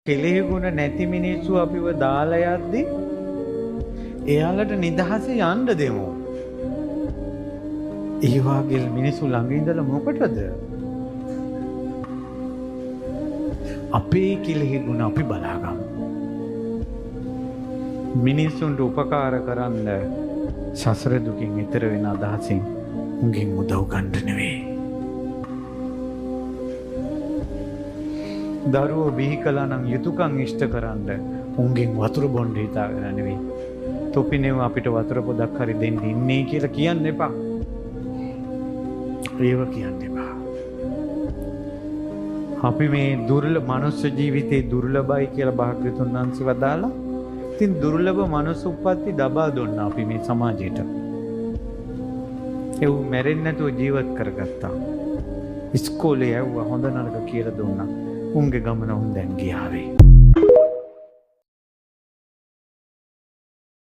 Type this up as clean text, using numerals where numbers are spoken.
කෙලෙහි ගුණ නැති මිනිස්සු අපිව දාලා යද්දි එයාලට නිදහසේ යන්න දෙමු. ඒ වගේ මිනිස්සු ළඟ ඉඳලා මොකටද? අපේ කෙලෙහි ගුණ අපි බලාගමු. මිනිස්සුන්ට උපකාර කරන්න සසර දුකින් ඈතර වෙන අදහසින් උන්ගෙන් උදව් ගන්න නෙවෙයි. දරුවෝ බිහි කළා නම් යුතුයකම් ඉෂ්ට කරන්න උන්ගෙන් වතුර බොන්න හිතාගෙන නෙවෙයි. තොපිනෙව අපිට වතුර පොදක් හරි දෙන්න ඉන්නේ කියලා කියන්න එපා. ඒව කියන්න එපා. අපි මේ දුර්ලභ මනුෂ්‍ය ජීවිතේ දුර්ලභයි කියලා භාග්‍යතුන් වහන්සේ වදාලා. ඉතින් දුර්ලභ මනුස්ස උප්පත්ති දබා දුන්නා අපි මේ සමාජයට. ඒව මැරෙන්නේ නැතුව ජීවත් කරගත්තා. ඉස්කෝලේ යවුවා හොඳ නරක කියලා දුන්නා. උන්ගේ ගමන උන් දැන් ගියාවේ.